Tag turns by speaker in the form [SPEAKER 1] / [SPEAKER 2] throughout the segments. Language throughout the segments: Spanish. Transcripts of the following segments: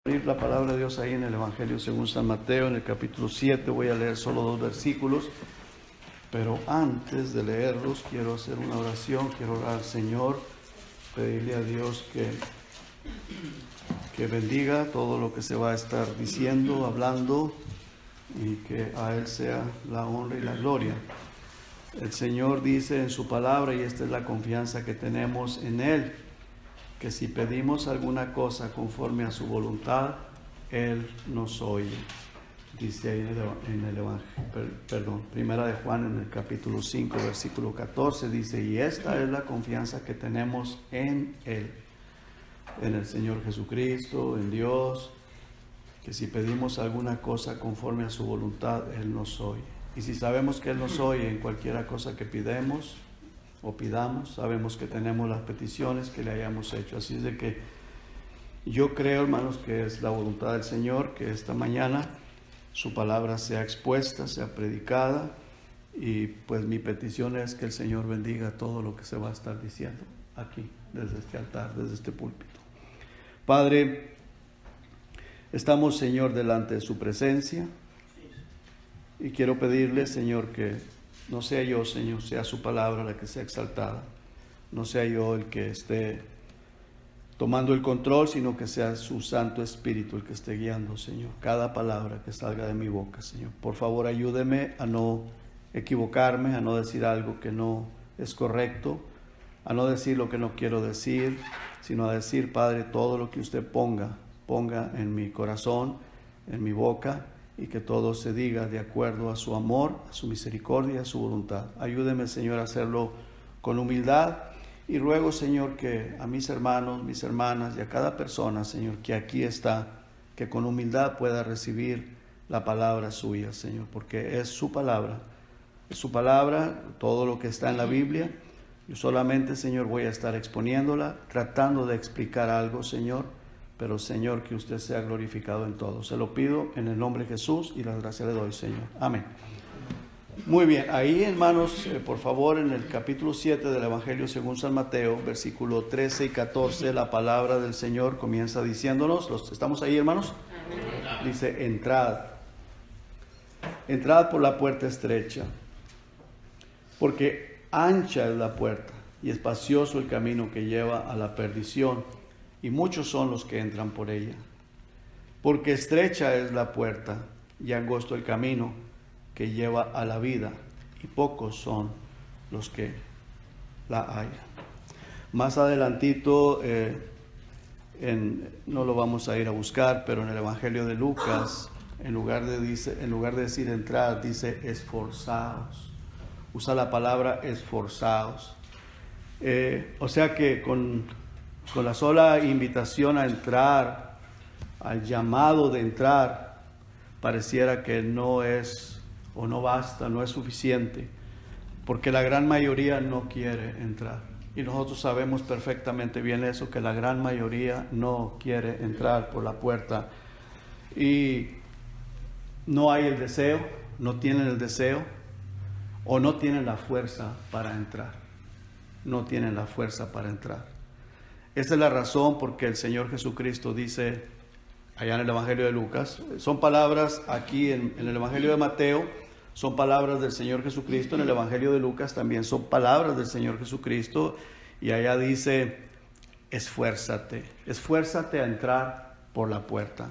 [SPEAKER 1] Abrir la palabra de Dios ahí en el Evangelio según San Mateo, en el capítulo 7. Voy a leer solo 2 versículos, pero antes de leerlos quiero hacer una oración. Quiero orar al Señor, pedirle a Dios que bendiga todo lo que se va a estar diciendo, hablando, y que a Él sea la honra y la gloria. El Señor dice en su palabra, y esta es la confianza que tenemos en Él, que si pedimos alguna cosa conforme a su voluntad, Él nos oye. Dice ahí en el Evangelio, Primera de Juan, en el capítulo 5, versículo 14, dice: y esta es la confianza que tenemos en Él, en el Señor Jesucristo, en Dios, que si pedimos alguna cosa conforme a su voluntad, Él nos oye. Y si sabemos que Él nos oye en cualquiera cosa que pidamos o pidamos, sabemos que tenemos las peticiones que le hayamos hecho. Así es de que yo creo, hermanos, que es la voluntad del Señor que esta mañana su palabra sea expuesta, sea predicada, y pues mi petición es que el Señor bendiga todo lo que se va a estar diciendo aquí, desde este altar, desde este púlpito. Padre, estamos, Señor, delante de su presencia, y quiero pedirle, Señor, que no sea yo, Señor, sea su palabra la que sea exaltada. No sea yo el que esté tomando el control, sino que sea su Santo Espíritu el que esté guiando, Señor, cada palabra que salga de mi boca, Señor. Por favor, ayúdeme a no equivocarme, a no decir algo que no es correcto, a no decir lo que no quiero decir, sino a decir, Padre, todo lo que usted ponga en mi corazón, en mi boca, y que todo se diga de acuerdo a su amor, a su misericordia, a su voluntad. Ayúdeme, Señor, a hacerlo con humildad, y ruego, Señor, que a mis hermanos, mis hermanas y a cada persona, Señor, que aquí está, que con humildad pueda recibir la palabra suya, Señor, porque es su palabra, todo lo que está en la Biblia. Yo solamente, Señor, voy a estar exponiéndola, tratando de explicar algo, Señor, pero, Señor, que usted sea glorificado en todo. Se lo pido en el nombre de Jesús y las gracias le doy, Señor. Amén. Muy bien, ahí, hermanos, por favor, en el capítulo 7 del Evangelio según San Mateo, versículo 13 y 14, la palabra del Señor comienza diciéndonos, ¿estamos ahí, hermanos? Amén. Dice: entrad por la puerta estrecha, porque ancha es la puerta y espacioso el camino que lleva a la perdición, y muchos son los que entran por ella. Porque estrecha es la puerta y angosto el camino que lleva a la vida, y pocos son los que la hallan. Más adelantito, no lo vamos a ir a buscar, pero en el Evangelio de Lucas, en lugar de decir entrar, dice esforzaos. Usa la palabra esforzaos. O sea que con la sola invitación a entrar, al llamado de entrar, pareciera que no es, o no basta, no es suficiente, porque la gran mayoría no quiere entrar. Y nosotros sabemos perfectamente bien eso, que la gran mayoría no quiere entrar por la puerta. Y no hay el deseo, no tienen el deseo, o no tienen la fuerza para entrar. No tienen la fuerza para entrar. Esa es la razón porque el Señor Jesucristo dice, allá en el Evangelio de Lucas, son palabras aquí en el Evangelio de Mateo, son palabras del Señor Jesucristo, en el Evangelio de Lucas también son palabras del Señor Jesucristo, y allá dice, esfuérzate a entrar por la puerta.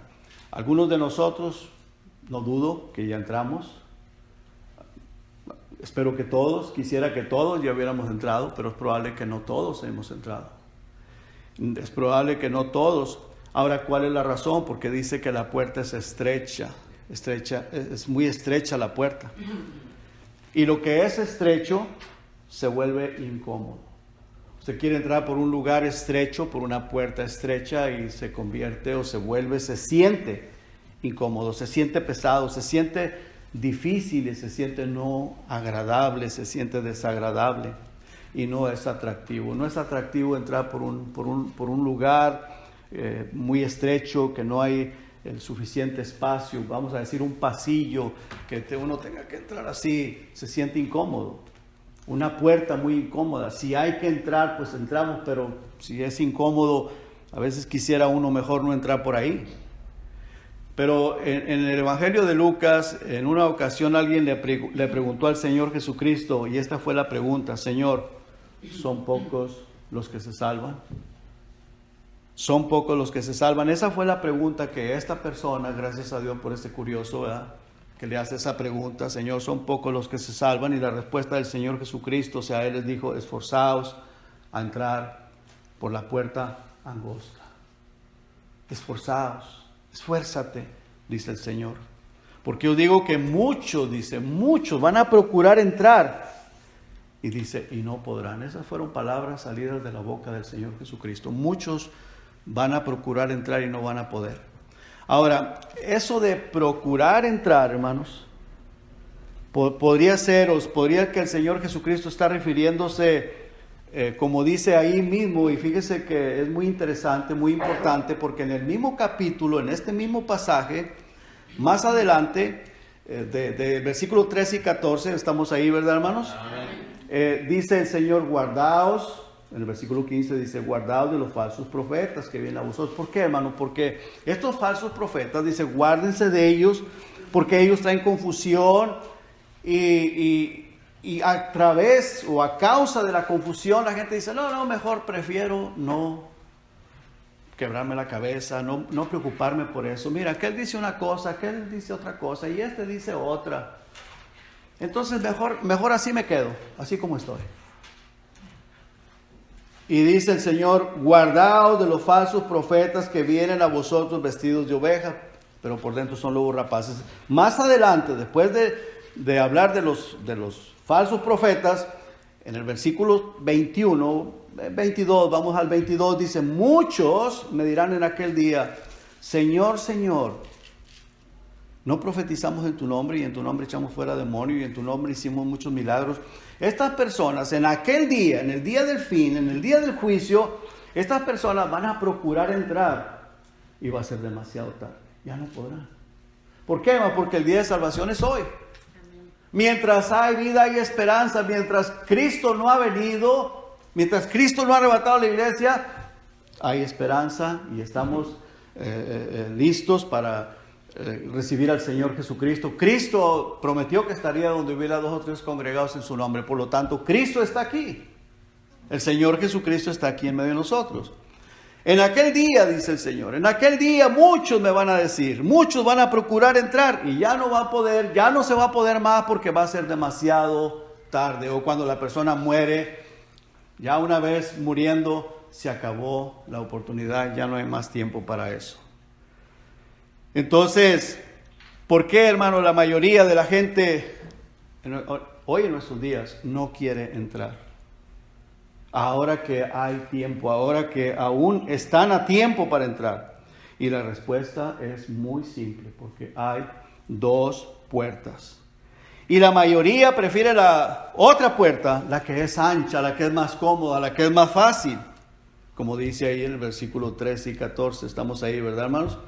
[SPEAKER 1] Algunos de nosotros, no dudo que ya entramos, espero que todos, quisiera que todos ya hubiéramos entrado, pero es probable que no todos hemos entrado. Es probable que no todos. Ahora, ¿cuál es la razón? Porque dice que la puerta es estrecha, es muy estrecha la puerta. Y lo que es estrecho se vuelve incómodo. Usted quiere entrar por un lugar estrecho, por una puerta estrecha, y se convierte o se siente incómodo, se siente pesado, se siente difícil, se siente no agradable, se siente desagradable. Y no es atractivo. No es atractivo entrar por un lugar muy estrecho, que no hay el suficiente espacio, vamos a decir un pasillo, que uno tenga que entrar así, se siente incómodo. Una puerta muy incómoda. Si hay que entrar, pues entramos, pero si es incómodo, a veces quisiera uno mejor no entrar por ahí. Pero en el Evangelio de Lucas, en una ocasión alguien le preguntó al Señor Jesucristo, y esta fue la pregunta: Señor, ¿son pocos los que se salvan? ¿Son pocos los que se salvan? Esa fue la pregunta que esta persona, gracias a Dios por este curioso, ¿verdad?, que le hace esa pregunta: Señor, ¿son pocos los que se salvan? Y la respuesta del Señor Jesucristo, o sea, Él les dijo: esforzaos a entrar por la puerta angosta. Esforzaos, esfuérzate, dice el Señor. Porque yo digo que muchos, dice, muchos van a procurar entrar. Y dice, y no podrán. Esas fueron palabras salidas de la boca del Señor Jesucristo. Muchos van a procurar entrar y no van a poder. Ahora, eso de procurar entrar, hermanos, podría que el Señor Jesucristo está refiriéndose, como dice ahí mismo, y fíjese que es muy interesante, muy importante, porque en el mismo capítulo, en este mismo pasaje, más adelante, de versículos 13 y 14, estamos ahí, ¿verdad, hermanos? Dice el Señor, guardaos. En el versículo 15 dice, guardaos de los falsos profetas que vienen a vosotros. ¿Por qué, hermano? Porque estos falsos profetas, dice, guárdense de ellos, porque ellos traen confusión y a través o a causa de la confusión la gente dice, no, mejor prefiero no quebrarme la cabeza, no preocuparme por eso. Mira, aquel dice una cosa, aquel dice otra cosa y este dice otra. Entonces mejor así me quedo, así como estoy. Y dice el Señor, guardaos de los falsos profetas que vienen a vosotros vestidos de oveja, pero por dentro son lobos rapaces. Más adelante, después de hablar de los falsos profetas, en el versículo 22, vamos al 22, dice, muchos me dirán en aquel día, Señor, Señor, no profetizamos en tu nombre y en tu nombre echamos fuera demonios y en tu nombre hicimos muchos milagros. Estas personas en aquel día, en el día del fin, en el día del juicio, estas personas van a procurar entrar y va a ser demasiado tarde. Ya no podrán. ¿Por qué? Porque el día de salvación es hoy. Mientras hay vida hay esperanza. Mientras Cristo no ha venido, mientras Cristo no ha arrebatado la iglesia, hay esperanza y estamos listos para recibir al Señor Jesucristo. Cristo prometió que estaría donde hubiera 2 o 3 congregados en su nombre. Por lo tanto, Cristo está aquí. El Señor Jesucristo está aquí en medio de nosotros. En aquel día, dice el Señor, en aquel día muchos me van a decir, muchos van a procurar entrar y ya no va a poder, ya no se va a poder más porque va a ser demasiado tarde. O cuando la persona muere, ya una vez muriendo, se acabó la oportunidad, ya no hay más tiempo para eso. Entonces, ¿por qué, hermano, la mayoría de la gente hoy en nuestros días no quiere entrar? Ahora que hay tiempo, ahora que aún están a tiempo para entrar. Y la respuesta es muy simple, porque hay 2 puertas. Y la mayoría prefiere la otra puerta, la que es ancha, la que es más cómoda, la que es más fácil. Como dice ahí en el versículo 13 y 14, estamos ahí, ¿verdad, hermanos?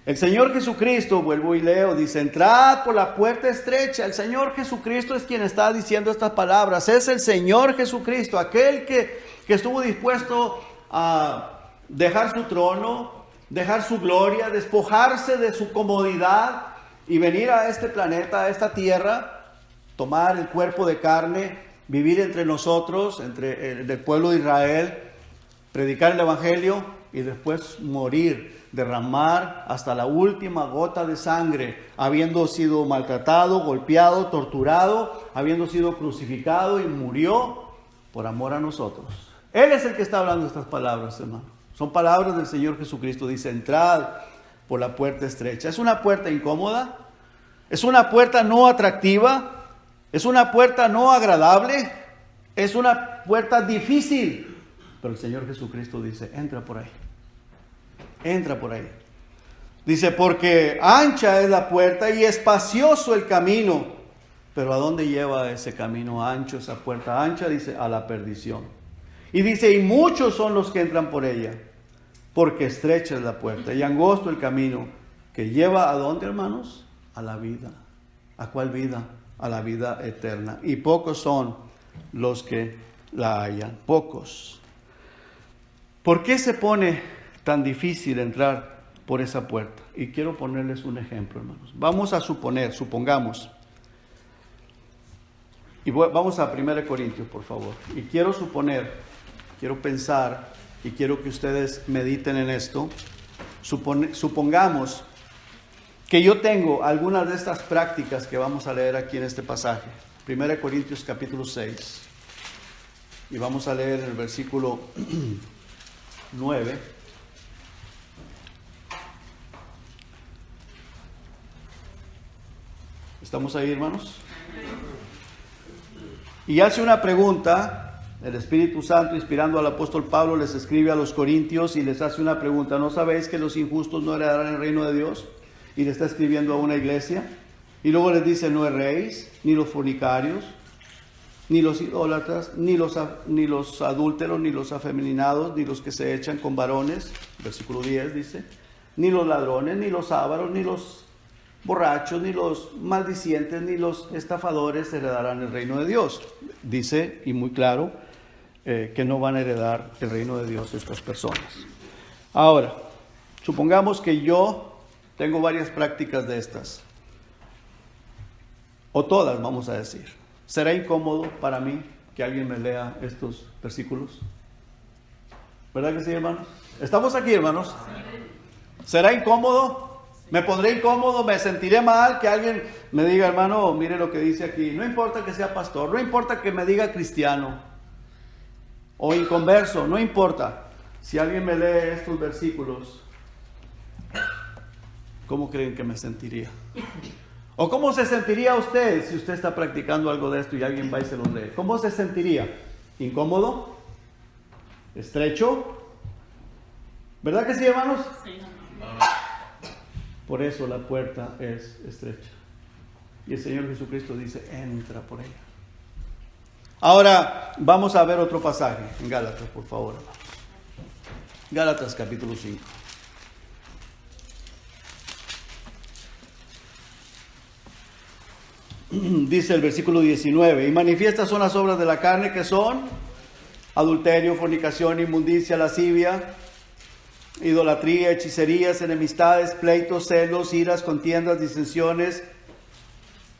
[SPEAKER 1] El Señor Jesucristo, vuelvo y leo, dice, entrad por la puerta estrecha. El Señor Jesucristo es quien está diciendo estas palabras. Es el Señor Jesucristo, aquel que estuvo dispuesto a dejar su trono, dejar su gloria, despojarse de su comodidad y venir a este planeta, a esta tierra, tomar el cuerpo de carne, vivir entre nosotros, entre el pueblo de Israel, predicar el Evangelio y después morir, derramar hasta la última gota de sangre, habiendo sido maltratado, golpeado, torturado, habiendo sido crucificado y murió por amor a nosotros. Él es el que está hablando estas palabras, hermano. Son palabras del Señor Jesucristo. Dice, entrad por la puerta estrecha. ¿Es una puerta incómoda? ¿Es una puerta no atractiva? ¿Es una puerta no agradable? ¿Es una puerta difícil? Pero el Señor Jesucristo dice, entra por ahí. Entra por ahí. Dice, porque ancha es la puerta y espacioso el camino. Pero ¿a dónde lleva ese camino ancho, esa puerta ancha? Dice, a la perdición. Y dice, y muchos son los que entran por ella, porque estrecha es la puerta y angosto el camino que lleva ¿a dónde, hermanos? A la vida. ¿A cuál vida? A la vida eterna. Y pocos son los que la hallan. Pocos. ¿Por qué se pone tan difícil entrar por esa puerta. Y quiero ponerles un ejemplo, hermanos. Vamos a supongamos, y vamos a 1 Corintios, por favor. Y quiero pensar, y quiero que ustedes mediten en esto. Supongamos que yo tengo algunas de estas prácticas que vamos a leer aquí en este pasaje. 1 Corintios capítulo 6. Y vamos a leer el versículo 9. ¿Estamos ahí, hermanos? Y hace una pregunta, el Espíritu Santo, inspirando al apóstol Pablo, les escribe a los corintios y les hace una pregunta. ¿No sabéis que los injustos no heredarán el reino de Dios? Y le está escribiendo a una iglesia. Y luego les dice, no erréis, ni los fornicarios, ni los idólatras, ni los adúlteros, ni los afeminados, ni los que se echan con varones, versículo 10 dice, ni los ladrones, ni los ávaros, ni los borrachos, ni los maldicientes, ni los estafadores heredarán el reino de Dios. Dice, y muy claro, que no van a heredar el reino de Dios estas personas. Ahora, supongamos que yo tengo varias prácticas de estas, o todas, vamos a decir. ¿Será incómodo para mí que alguien me lea estos versículos? ¿Verdad que sí, hermanos? ¿Estamos aquí, hermanos? ¿Será incómodo? ¿Me pondré incómodo? ¿Me sentiré mal que alguien me diga, hermano, mire lo que dice aquí? No importa que sea pastor, no importa que me diga cristiano o inconverso, no importa. Si alguien me lee estos versículos, ¿cómo creen que me sentiría? ¿O cómo se sentiría usted si usted está practicando algo de esto y alguien va y se lo lee? ¿Cómo se sentiría? ¿Incómodo? ¿Estrecho? ¿Verdad que sí, hermanos? Sí. Por eso la puerta es estrecha. Y el Señor Jesucristo dice, entra por ella. Ahora vamos a ver otro pasaje en Gálatas, por favor, hermanos. Gálatas capítulo 5. Dice el versículo 19, y manifiestas son las obras de la carne, que son adulterio, fornicación, inmundicia, lascivia, idolatría, hechicerías, enemistades, pleitos, celos, iras, contiendas, disensiones,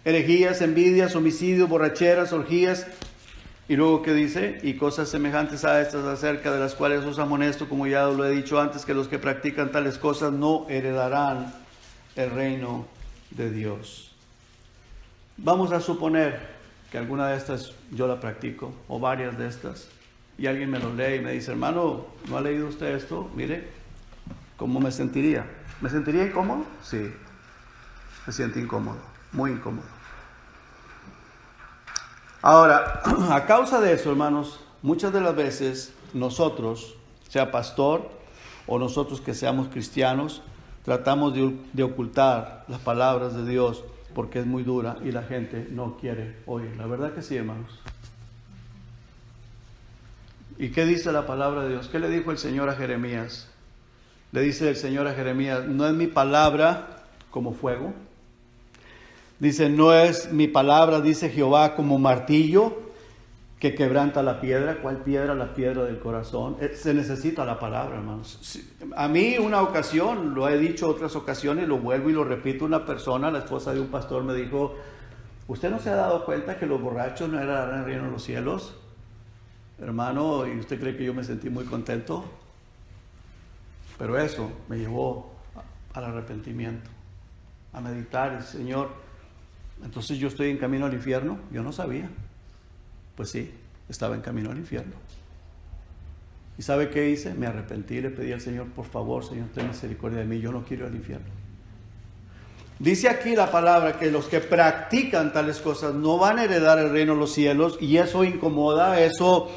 [SPEAKER 1] herejías, envidias, homicidios, borracheras, orgías. Y luego que dice, y cosas semejantes a estas, acerca de las cuales os amonesto, como ya lo he dicho antes, que los que practican tales cosas no heredarán el reino de Dios. Vamos a suponer que alguna de estas yo la practico, o varias de estas, y alguien me lo lee y me dice, hermano, ¿no ha leído usted esto? Mire, ¿cómo me sentiría? ¿Me sentiría incómodo? Sí, me siento incómodo, muy incómodo. Ahora, a causa de eso, hermanos, muchas de las veces nosotros, sea pastor o nosotros que seamos cristianos, tratamos de ocultar las palabras de Dios porque es muy dura y la gente no quiere oír. La verdad que sí, hermanos. ¿Y qué dice la palabra de Dios? ¿Qué le dijo el Señor a Jeremías? Le dice el Señor a Jeremías, ¿no es mi palabra como fuego? Dice, ¿no es mi palabra, dice Jehová, como martillo que quebranta la piedra? ¿Cuál piedra? La piedra del corazón. Se necesita la palabra, hermanos. A mí una ocasión, lo he dicho otras ocasiones, lo vuelvo y lo repito, una persona, la esposa de un pastor, me dijo, ¿usted no se ha dado cuenta que los borrachos no heredarán el reino de los cielos? Hermano, ¿y usted cree que yo me sentí muy contento? Pero eso me llevó al arrepentimiento, a meditar, el Señor, entonces yo estoy en camino al infierno. Yo no sabía. Pues sí, estaba en camino al infierno. ¿Y sabe qué hice? Me arrepentí, le pedí al Señor, por favor, Señor, ten misericordia de mí, yo no quiero ir al infierno. Dice aquí la palabra que los que practican tales cosas no van a heredar el reino de los cielos, y eso incomoda, eso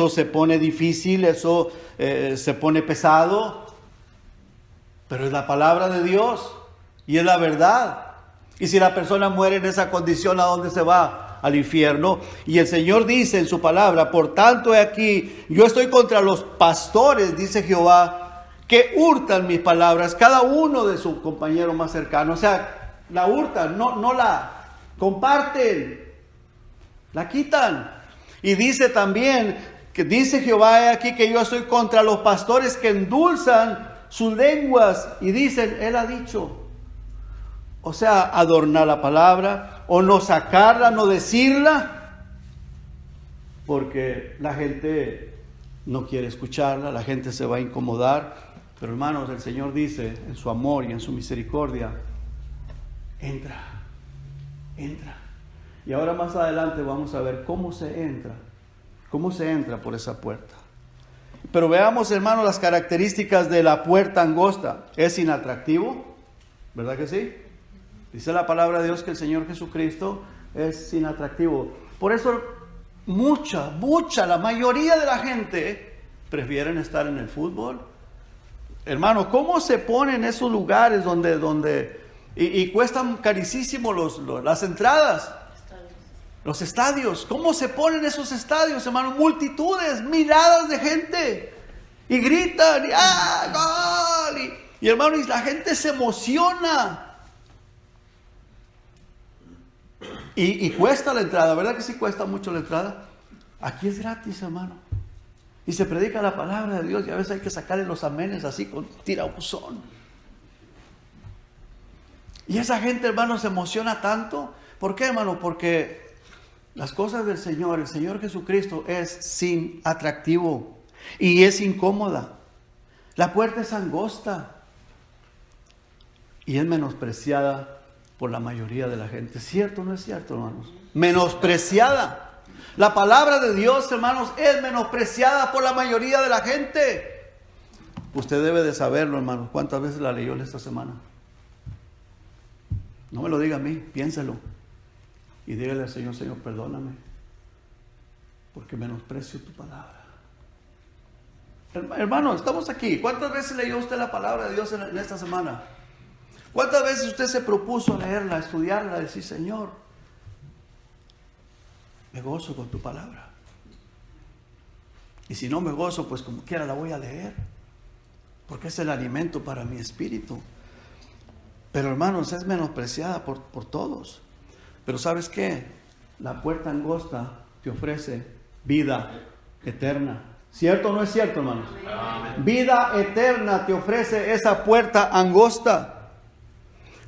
[SPEAKER 1] se pone difícil, eso se pone pesado, pero es la palabra de Dios y es la verdad. Y si la persona muere en esa condición, ¿a dónde se va? Al infierno. Y el Señor dice en su palabra, por tanto he aquí, yo estoy contra los pastores, dice Jehová, que hurtan mis palabras, cada uno de su compañero más cercano. O sea, la hurtan, no la comparten, la quitan. Y dice también, que dice Jehová, he aquí que yo estoy contra los pastores que endulzan sus lenguas y dicen, Él ha dicho. O sea, adornar la palabra, o no sacarla, no decirla, porque la gente no quiere escucharla, la gente se va a incomodar. Pero hermanos, el Señor dice en su amor y en su misericordia, entra. Y ahora más adelante vamos a ver cómo se entra por esa puerta. Pero veamos, hermanos, las características de la puerta angosta. Es inatractivo, ¿verdad que sí? Dice la palabra de Dios que el Señor Jesucristo es inatractivo. Por eso la mayoría de la gente prefieren estar en el fútbol. Hermano, ¿cómo se ponen esos lugares donde y cuestan carísimo las entradas? Los estadios. ¿Cómo se ponen esos estadios, hermano? Multitudes, miradas de gente. Y gritan, ¡gol! Y hermano, y la gente se emociona. Y cuesta la entrada, ¿verdad que sí cuesta mucho la entrada? Aquí es gratis, hermano. Y se predica la palabra de Dios y a veces hay que sacarle los amenes así con tirabuzón. Y esa gente, hermano, se emociona tanto. ¿Por qué, hermano? Porque las cosas del Señor, el Señor Jesucristo es sin atractivo y es incómoda. La puerta es angosta y es menospreciada por la mayoría de la gente. ¿Cierto o no es cierto, hermanos? Menospreciada. La palabra de Dios, hermanos, es menospreciada por la mayoría de la gente. Usted debe de saberlo, hermanos. ¿Cuántas veces la leyó esta semana? No me lo diga a mí, piénselo. Y dígale al Señor, Señor, perdóname, porque menosprecio tu palabra. Hermano, estamos aquí. ¿Cuántas veces leyó usted la palabra de Dios en esta semana? ¿Cuántas veces usted se propuso leerla, estudiarla, decir, Señor, me gozo con tu palabra? Y si no me gozo, pues como quiera la voy a leer, porque es el alimento para mi espíritu. Pero hermanos, es menospreciada por todos. Pero ¿sabes qué? La puerta angosta te ofrece vida eterna. ¿Cierto o no es cierto, hermanos? Amén. Vida eterna te ofrece esa puerta angosta.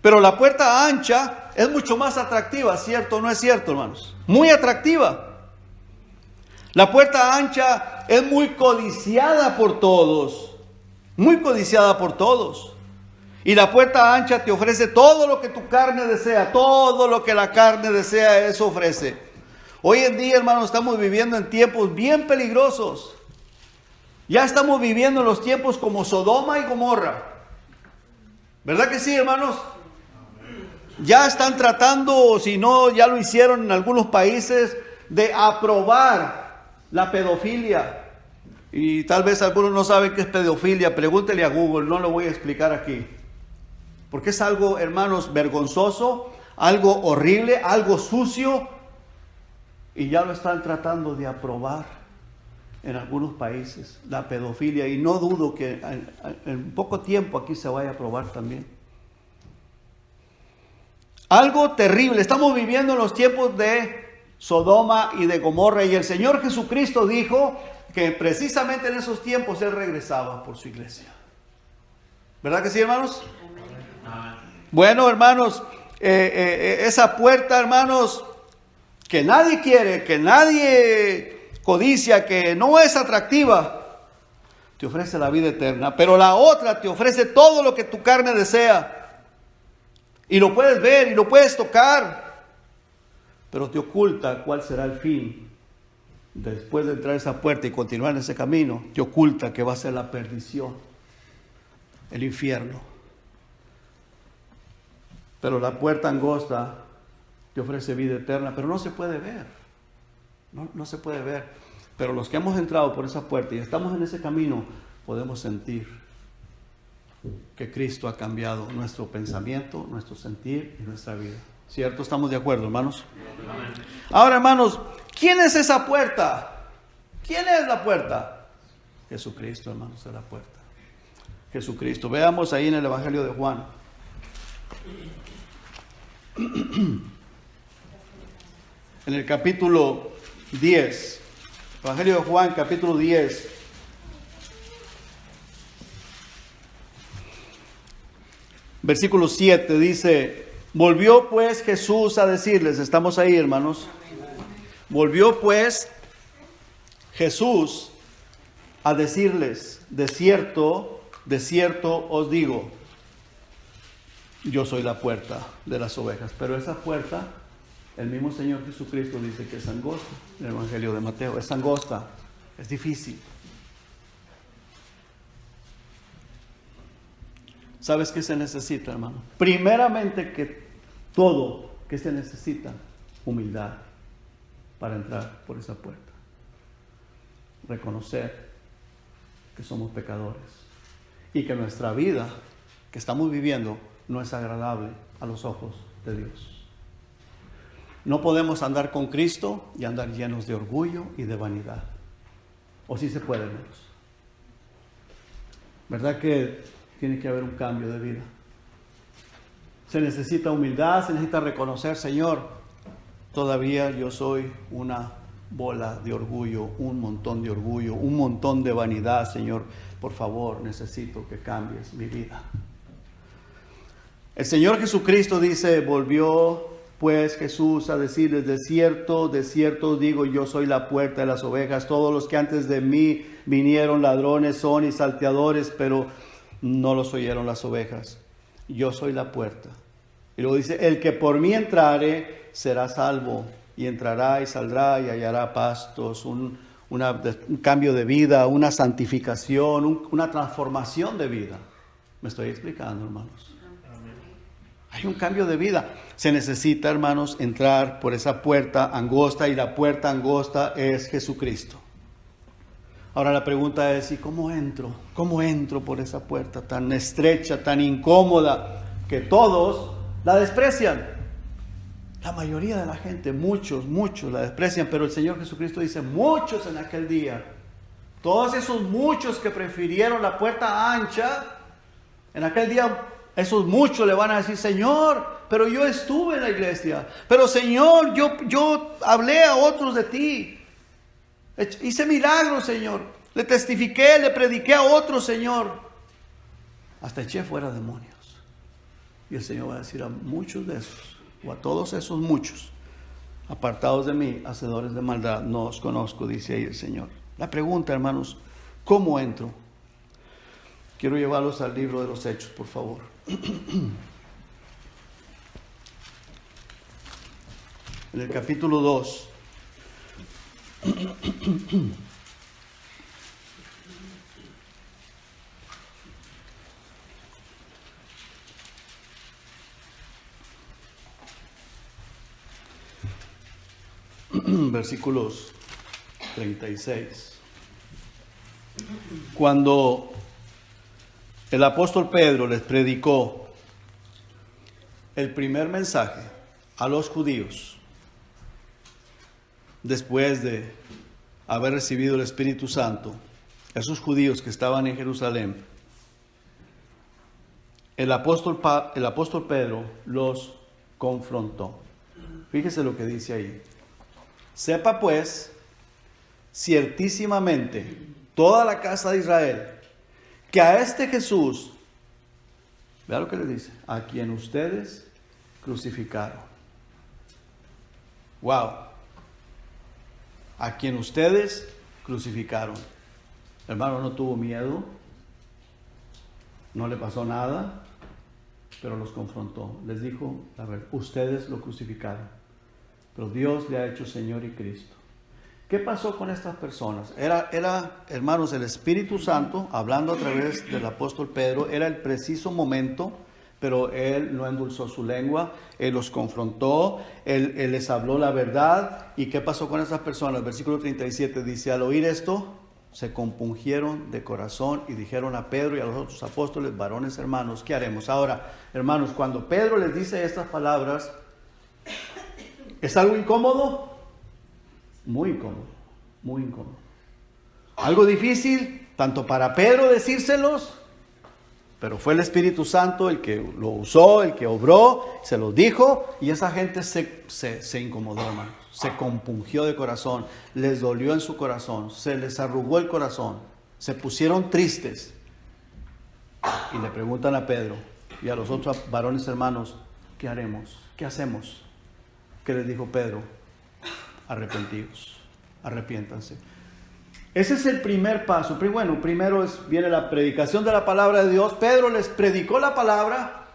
[SPEAKER 1] Pero la puerta ancha es mucho más atractiva, ¿cierto o no es cierto, hermanos? Muy atractiva. La puerta ancha es muy codiciada por todos. Muy codiciada por todos. Y la puerta ancha te ofrece todo lo que tu carne desea. Todo lo que la carne desea, eso ofrece. Hoy en día, hermanos, estamos viviendo en tiempos bien peligrosos. Ya estamos viviendo en los tiempos como Sodoma y Gomorra. ¿Verdad que sí, hermanos? Ya están tratando, si no, ya lo hicieron en algunos países, de aprobar la pedofilia. Y tal vez algunos no saben qué es pedofilia. Pregúntele a Google, no lo voy a explicar aquí. Porque es algo, hermanos, vergonzoso, algo horrible, algo sucio. Y ya lo están tratando de aprobar en algunos países, la pedofilia. Y no dudo que en poco tiempo aquí se vaya a aprobar también. Algo terrible. Estamos viviendo en los tiempos de Sodoma y de Gomorra. Y el Señor Jesucristo dijo que precisamente en esos tiempos Él regresaba por su iglesia. ¿Verdad que sí, hermanos? Bueno, hermanos, esa puerta, hermanos, que nadie quiere, que nadie codicia, que no es atractiva, te ofrece la vida eterna. Pero la otra te ofrece todo lo que tu carne desea. Y lo puedes ver y lo puedes tocar, pero te oculta cuál será el fin. Después de entrar a esa puerta y continuar en ese camino, te oculta que va a ser la perdición, el infierno. Pero la puerta angosta te ofrece vida eterna, pero no se puede ver. No se puede ver. Pero los que hemos entrado por esa puerta y estamos en ese camino, podemos sentir que Cristo ha cambiado nuestro pensamiento, nuestro sentir y nuestra vida. ¿Cierto? ¿Estamos de acuerdo, hermanos? Ahora, hermanos, ¿quién es esa puerta? ¿Quién es la puerta? Jesucristo, hermanos, es la puerta. Jesucristo. Veamos ahí en el Evangelio de Juan. En el capítulo 10. Evangelio de Juan, capítulo 10. Versículo 7 dice, volvió pues Jesús a decirles, estamos ahí hermanos, volvió pues Jesús a decirles, de cierto os digo, yo soy la puerta de las ovejas. Pero esa puerta, el mismo Señor Jesucristo dice que es angosta, en el Evangelio de Mateo, es angosta, es difícil. ¿Sabes qué se necesita, hermano? Primeramente que todo, ¿qué se necesita? Humildad para entrar por esa puerta. Reconocer que somos pecadores y que nuestra vida que estamos viviendo no es agradable a los ojos de Dios. No podemos andar con Cristo y andar llenos de orgullo y de vanidad. ¿O sí se puede, hermanos? ¿Verdad que tiene que haber un cambio de vida? Se necesita humildad, se necesita reconocer, Señor, todavía yo soy una bola de orgullo, un montón de orgullo, un montón de vanidad, Señor. Por favor, necesito que cambies mi vida. El Señor Jesucristo dice, volvió pues Jesús a decirles, de cierto os digo, yo soy la puerta de las ovejas. Todos los que antes de mí vinieron ladrones son y salteadores, pero no los oyeron las ovejas. Yo soy la puerta. Y luego dice, el que por mí entrare será salvo, y entrará y saldrá y hallará pastos, un cambio de vida, una santificación, una transformación de vida. ¿Me estoy explicando, hermanos? Hay un cambio de vida. Se necesita, hermanos, entrar por esa puerta angosta, y la puerta angosta es Jesucristo. Ahora la pregunta es, ¿y cómo entro? ¿Cómo entro por esa puerta tan estrecha, tan incómoda, que todos la desprecian? La mayoría de la gente, muchos la desprecian, pero el Señor Jesucristo dice, muchos en aquel día, todos esos muchos que prefirieron la puerta ancha, en aquel día esos muchos le van a decir, Señor, pero yo estuve en la iglesia, pero Señor, yo hablé a otros de ti, hice milagros, Señor, le testifiqué, le prediqué a otros, Señor, hasta eché fuera demonios. Y el Señor va a decir a muchos de esos, o a todos esos muchos, apartados de mí, hacedores de maldad, no os conozco, dice ahí el Señor. La pregunta, hermanos, ¿cómo entro? Quiero llevarlos al libro de los Hechos, por favor. En el capítulo 2. Versículos 36. Cuando el apóstol Pedro les predicó el primer mensaje a los judíos, después de haber recibido el Espíritu Santo, esos judíos que estaban en Jerusalén, el apóstol Pedro los confrontó. Fíjese lo que dice ahí. Sepa pues, ciertísimamente, toda la casa de Israel, que a este Jesús, vea lo que le dice, a quien ustedes crucificaron. Wow. A quien ustedes crucificaron. Hermano, no tuvo miedo, no le pasó nada, pero los confrontó. Les dijo, a ver, ustedes lo crucificaron, pero Dios le ha hecho Señor y Cristo. ¿Qué pasó con estas personas? Era, hermanos, el Espíritu Santo hablando a través del apóstol Pedro. Era el preciso momento, pero él no endulzó su lengua. Él los confrontó, él les habló la verdad. ¿Y qué pasó con estas personas? Versículo 37 dice, al oír esto, se compungieron de corazón y dijeron a Pedro y a los otros apóstoles, varones hermanos, ¿qué haremos? Ahora, hermanos, cuando Pedro les dice estas palabras, ¿es algo incómodo? Muy incómodo, muy incómodo. Algo difícil, tanto para Pedro decírselos, pero fue el Espíritu Santo el que lo usó, el que obró, se los dijo, y esa gente se incomodó, hermanos. Se compungió de corazón, les dolió en su corazón, se les arrugó el corazón, se pusieron tristes. Y le preguntan a Pedro, y a los otros varones hermanos, ¿qué haremos? ¿Qué hacemos? ¿Qué les dijo Pedro? Arrepentidos, arrepiéntanse. Ese es el primer paso. Bueno, primero viene la predicación de la palabra de Dios. Pedro les predicó la palabra.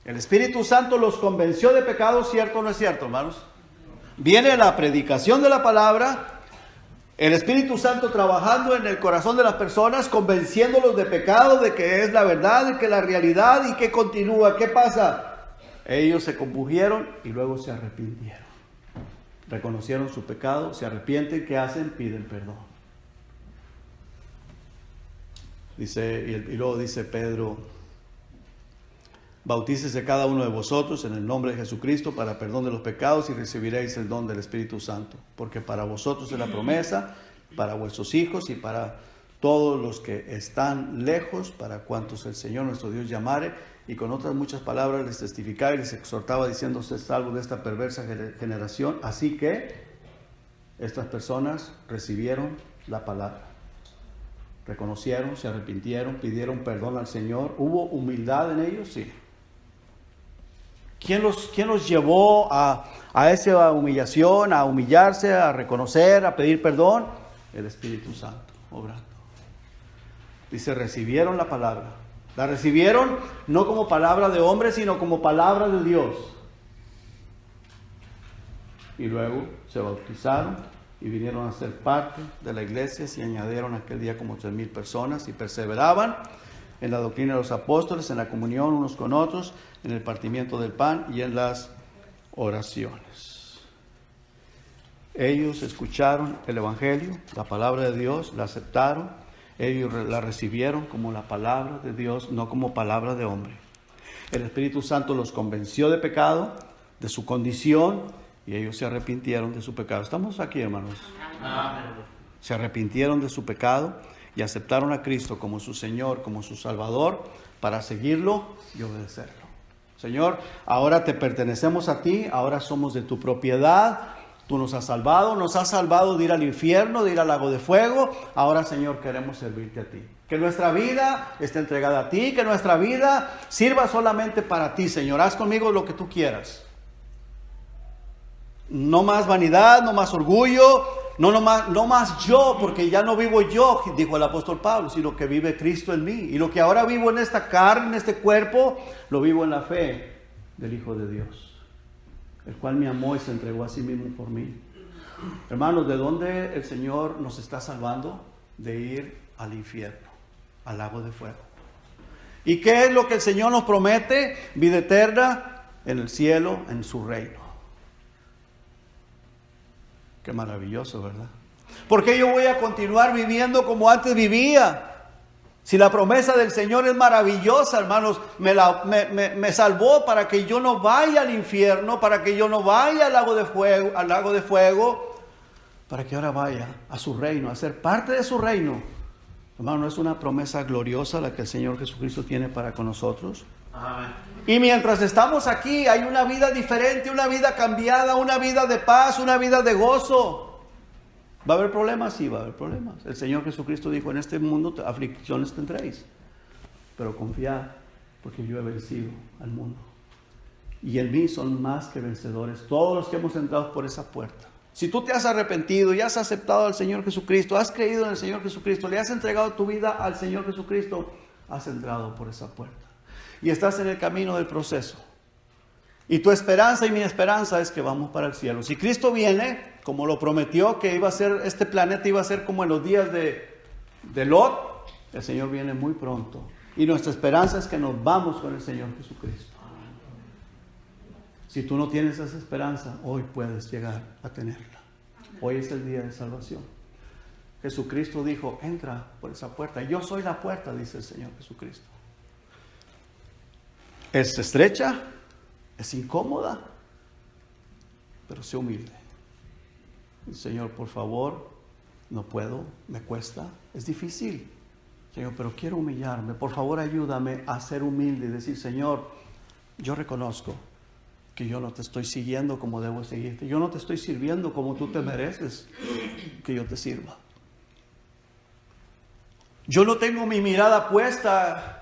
[SPEAKER 1] El Espíritu Santo los convenció de pecado, ¿cierto o no es cierto, hermanos? Viene la predicación de la palabra, el Espíritu Santo trabajando en el corazón de las personas, convenciéndolos de pecado, de que es la verdad, de que es la realidad y que continúa. ¿Qué pasa? Ellos se compungieron y luego se arrepintieron. Reconocieron su pecado, se arrepienten. ¿Qué hacen? Piden perdón. Y luego dice Pedro: bautícese cada uno de vosotros en el nombre de Jesucristo para perdón de los pecados y recibiréis el don del Espíritu Santo. Porque para vosotros es la promesa, para vuestros hijos y para todos los que están lejos, para cuantos el Señor nuestro Dios llamare. Y con otras muchas palabras les testificaba y les exhortaba diciendo: sed salvos de esta perversa generación. Así que estas personas recibieron la palabra. Reconocieron, se arrepintieron, pidieron perdón al Señor. ¿Hubo humildad en ellos? Sí. ¿Quién los llevó a esa humillación, a humillarse, a reconocer, a pedir perdón? El Espíritu Santo, obrando. Dice, recibieron la palabra. La recibieron no como palabra de hombre, sino como palabra de Dios. Y luego se bautizaron y vinieron a ser parte de la iglesia. Se añadieron aquel día como 3,000 personas y perseveraban en la doctrina de los apóstoles, en la comunión unos con otros, en el partimiento del pan y en las oraciones. Ellos escucharon el Evangelio, la palabra de Dios, la aceptaron, ellos la recibieron como la palabra de Dios, no como palabra de hombre. El Espíritu Santo los convenció de pecado, de su condición, y ellos se arrepintieron de su pecado. ¿Estamos aquí, hermanos? Amén. Se arrepintieron de su pecado y aceptaron a Cristo como su Señor, como su Salvador, para seguirlo y obedecerlo. Señor, ahora te pertenecemos a ti, ahora somos de tu propiedad, tú nos has salvado de ir al infierno, de ir al lago de fuego. Ahora, Señor, queremos servirte a ti. Que nuestra vida esté entregada a ti, que nuestra vida sirva solamente para ti, Señor. Haz conmigo lo que tú quieras. No más vanidad, no más orgullo, no más yo, porque ya no vivo yo, dijo el apóstol Pablo, sino que vive Cristo en mí. Y lo que ahora vivo en esta carne, en este cuerpo, lo vivo en la fe del Hijo de Dios, el cual me amó y se entregó a sí mismo por mí. Hermanos, ¿de dónde el Señor nos está salvando? De ir al infierno, al lago de fuego. ¿Y qué es lo que el Señor nos promete? Vida eterna en el cielo, en su reino. Qué maravilloso, ¿verdad? ¿Por qué yo voy a continuar viviendo como antes vivía? Si la promesa del Señor es maravillosa, hermanos, me salvó para que yo no vaya al infierno, para que yo no vaya al lago de fuego, para que ahora vaya a su reino, a ser parte de su reino. Hermano, ¿es una promesa gloriosa la que el Señor Jesucristo tiene para con nosotros? Amén. Y mientras estamos aquí hay una vida diferente, una vida cambiada, una vida de paz, una vida de gozo. ¿Va a haber problemas? Sí, va a haber problemas. El Señor Jesucristo dijo, en este mundo aflicciones tendréis, pero confiad, porque yo he vencido al mundo. Y en mí son más que vencedores todos los que hemos entrado por esa puerta. Si tú te has arrepentido y has aceptado al Señor Jesucristo, has creído en el Señor Jesucristo, le has entregado tu vida al Señor Jesucristo, has entrado por esa puerta. Y estás en el camino del proceso. Y tu esperanza y mi esperanza es que vamos para el cielo. Si Cristo viene, como lo prometió, que iba a ser, este planeta iba a ser como en los días de Lot, el Señor viene muy pronto. Y nuestra esperanza es que nos vamos con el Señor Jesucristo. Si tú no tienes esa esperanza, hoy puedes llegar a tenerla. Hoy es el día de salvación. Jesucristo dijo, entra por esa puerta. Yo soy la puerta, dice el Señor Jesucristo. Es estrecha, es incómoda, pero sé humilde. Señor, por favor, no puedo, me cuesta, es difícil. Señor, pero quiero humillarme. Por favor, ayúdame a ser humilde y decir, Señor, yo reconozco que yo no te estoy siguiendo como debo seguirte. Yo no te estoy sirviendo como tú te mereces que yo te sirva. Yo no tengo mi mirada puesta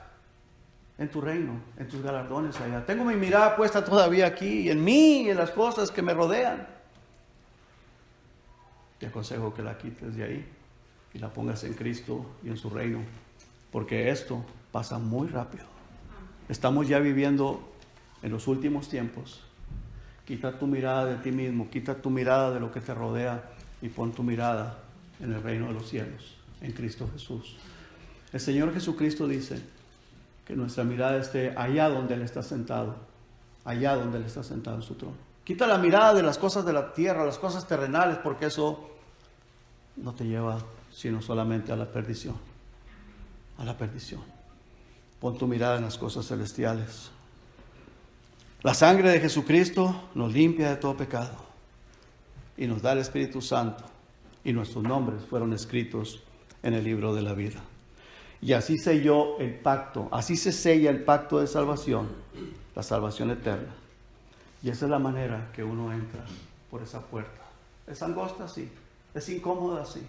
[SPEAKER 1] en tu reino, en tus galardones allá. Tengo mi mirada puesta todavía aquí, en mí y en las cosas que me rodean. Te aconsejo que la quites de ahí y la pongas en Cristo y en su reino, porque esto pasa muy rápido. Estamos ya viviendo en los últimos tiempos. Quita tu mirada de ti mismo, quita tu mirada de lo que te rodea y pon tu mirada en el reino de los cielos, en Cristo Jesús. El Señor Jesucristo dice que nuestra mirada esté allá donde Él está sentado, allá donde Él está sentado en su trono. Quita la mirada de las cosas de la tierra, las cosas terrenales, porque eso no te lleva sino solamente a la perdición, a la perdición. Pon tu mirada en las cosas celestiales. La sangre de Jesucristo nos limpia de todo pecado y nos da el Espíritu Santo, y nuestros nombres fueron escritos en el libro de la vida. Y así selló el pacto, así se sella el pacto de salvación, la salvación eterna. Y esa es la manera que uno entra por esa puerta. Es angosta, sí. Es incómoda, sí.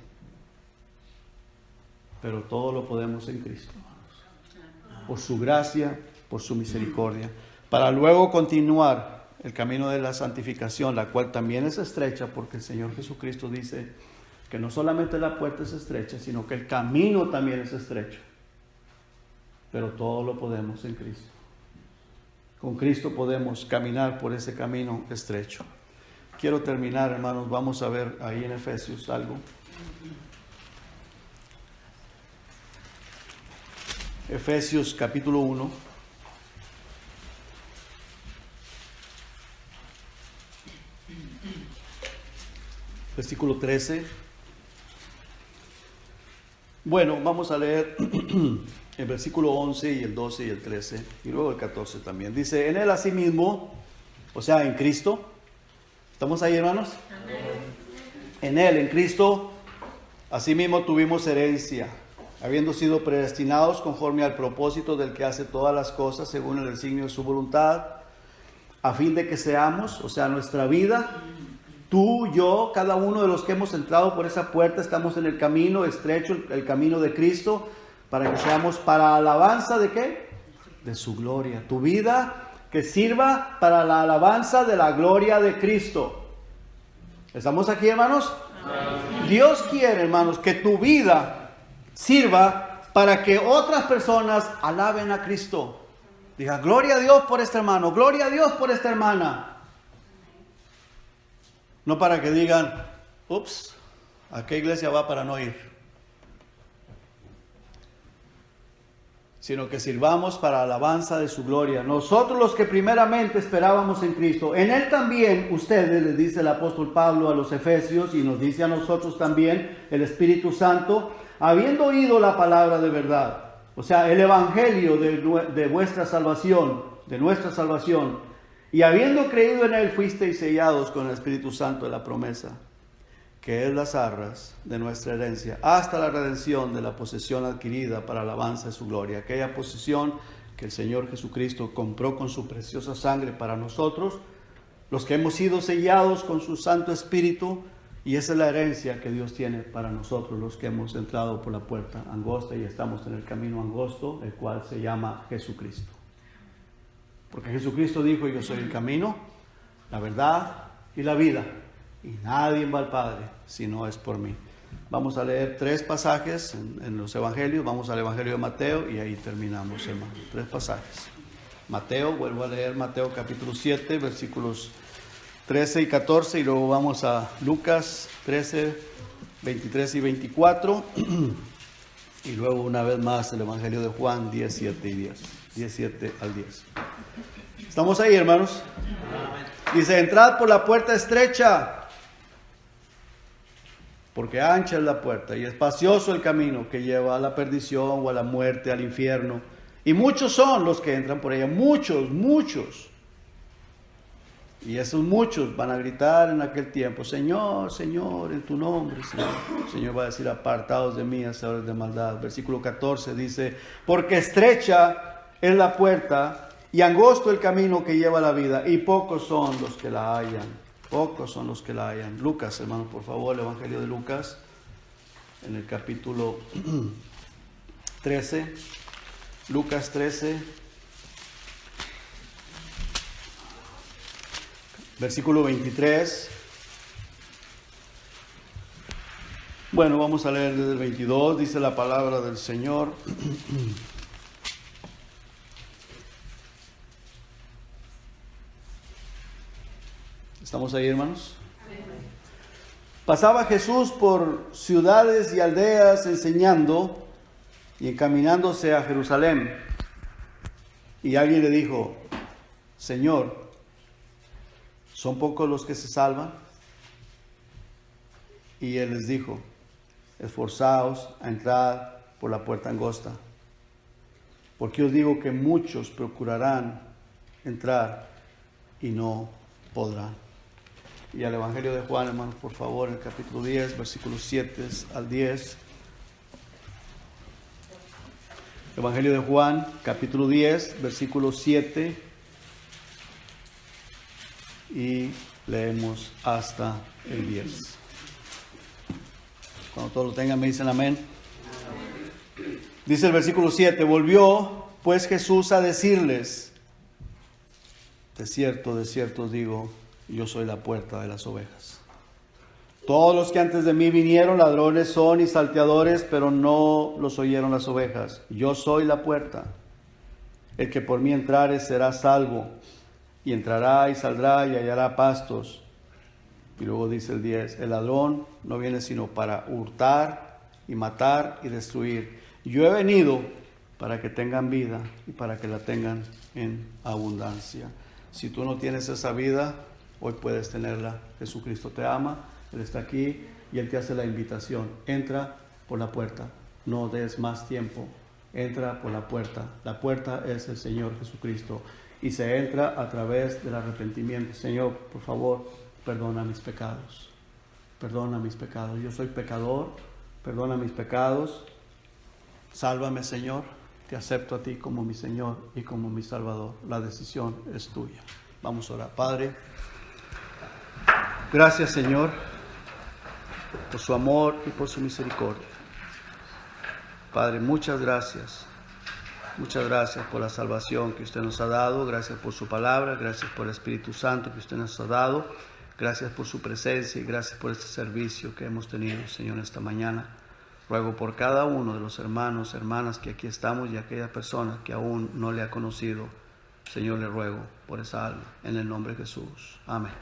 [SPEAKER 1] Pero todo lo podemos en Cristo, hermanos. Por su gracia, por su misericordia. Para luego continuar el camino de la santificación, la cual también es estrecha, porque el Señor Jesucristo dice que no solamente la puerta es estrecha, sino que el camino también es estrecho. Pero todo lo podemos en Cristo. Con Cristo podemos caminar por ese camino estrecho. Quiero terminar, hermanos, vamos a ver ahí en Efesios algo. Efesios capítulo 1. Versículo 13. Bueno, vamos a leer el versículo 11 y el 12 y el 13 y luego el 14 también. Dice, en Él asimismo, o sea, en Cristo. ¿Estamos ahí, hermanos? Amén. En Él, en Cristo, asimismo tuvimos herencia, habiendo sido predestinados conforme al propósito del que hace todas las cosas según el designio de su voluntad, a fin de que seamos, o sea, nuestra vida, tú, yo, cada uno de los que hemos entrado por esa puerta, estamos en el camino estrecho, el camino de Cristo, para que seamos para alabanza de ¿qué? De su gloria. Tu vida que sirva para la alabanza de la gloria de Cristo. ¿Estamos aquí, hermanos? Amén. Dios quiere, hermanos, que tu vida sirva para que otras personas alaben a Cristo. Diga, gloria a Dios por este hermano, gloria a Dios por esta hermana. No para que digan, ups, ¿a qué iglesia va para no ir? Sino que sirvamos para alabanza de su gloria. Nosotros los que primeramente esperábamos en Cristo, en Él también ustedes, les dice el apóstol Pablo a los Efesios y nos dice a nosotros también el Espíritu Santo, habiendo oído la palabra de verdad, o sea, el evangelio de vuestra salvación, de nuestra salvación, y habiendo creído en Él, fuisteis sellados con el Espíritu Santo de la promesa, que es las arras de nuestra herencia, hasta la redención de la posesión adquirida para alabanza de su gloria. Aquella posesión que el Señor Jesucristo compró con su preciosa sangre para nosotros, los que hemos sido sellados con su Santo Espíritu, y esa es la herencia que Dios tiene para nosotros, los que hemos entrado por la puerta angosta y estamos en el camino angosto, el cual se llama Jesucristo. Porque Jesucristo dijo, yo soy el camino, la verdad y la vida. Y nadie va al Padre si no es por mí. Vamos a leer 3 pasajes en los evangelios. Vamos al evangelio de Mateo y ahí terminamos, hermano. 3 pasajes. Mateo, vuelvo a leer Mateo capítulo 7, versículos 13 y 14. Y luego vamos a Lucas 13, 23 y 24. Y luego una vez más el evangelio de Juan 17 y 10. 17 al 10. ¿Estamos ahí, hermanos? Dice, entrad por la puerta estrecha, porque ancha es la puerta y espacioso el camino que lleva a la perdición o a la muerte, al infierno. Y muchos son los que entran por ella, muchos. Y esos muchos van a gritar en aquel tiempo, Señor, Señor, en tu nombre, Señor. El Señor va a decir, apartados de mí, hacedores de maldad. Versículo 14 dice, porque estrecha es la puerta y angosto el camino que lleva a la vida, y pocos son los que la hallan. Pocos son los que la hallan. Lucas, hermano, por favor, el evangelio de Lucas, en el capítulo 13. Lucas 13, versículo 23. Bueno, vamos a leer desde el 22, dice la palabra del Señor. ¿Estamos ahí, hermanos? Pasaba Jesús por ciudades y aldeas enseñando y encaminándose a Jerusalén. Y alguien le dijo: Señor, ¿son pocos los que se salvan? Y él les dijo: esforzaos a entrar por la puerta angosta, porque os digo que muchos procurarán entrar y no podrán. Y al Evangelio de Juan, hermanos, por favor, en el capítulo 10, versículos 7 al 10. Evangelio de Juan, capítulo 10, versículo 7. Y leemos hasta el 10. Cuando todos lo tengan, me dicen amén. Dice el versículo 7: volvió pues Jesús a decirles: de cierto os digo, yo soy la puerta de las ovejas. Todos los que antes de mí vinieron ladrones son y salteadores, pero no los oyeron las ovejas. Yo soy la puerta. El que por mí entrare será salvo, y entrará y saldrá y hallará pastos. Y luego dice el 10: el ladrón no viene sino para hurtar y matar y destruir. Yo he venido para que tengan vida y para que la tengan en abundancia. Si tú no tienes esa vida, hoy puedes tenerla. Jesucristo te ama, Él está aquí y Él te hace la invitación. Entra por la puerta, no des más tiempo. Entra por la puerta. La puerta es el Señor Jesucristo y se entra a través del arrepentimiento. Señor, por favor, perdona mis pecados. Perdona mis pecados. Yo soy pecador. Perdona mis pecados. Sálvame, Señor. Te acepto a ti como mi Señor y como mi Salvador. La decisión es tuya. Vamos a orar. Padre, gracias, Señor, por su amor y por su misericordia. Padre, muchas gracias. Muchas gracias por la salvación que usted nos ha dado. Gracias por su palabra. Gracias por el Espíritu Santo que usted nos ha dado. Gracias por su presencia y gracias por este servicio que hemos tenido, Señor, esta mañana. Ruego por cada uno de los hermanos, hermanas que aquí estamos y aquella persona que aún no le ha conocido. Señor, le ruego por esa alma. En el nombre de Jesús. Amén.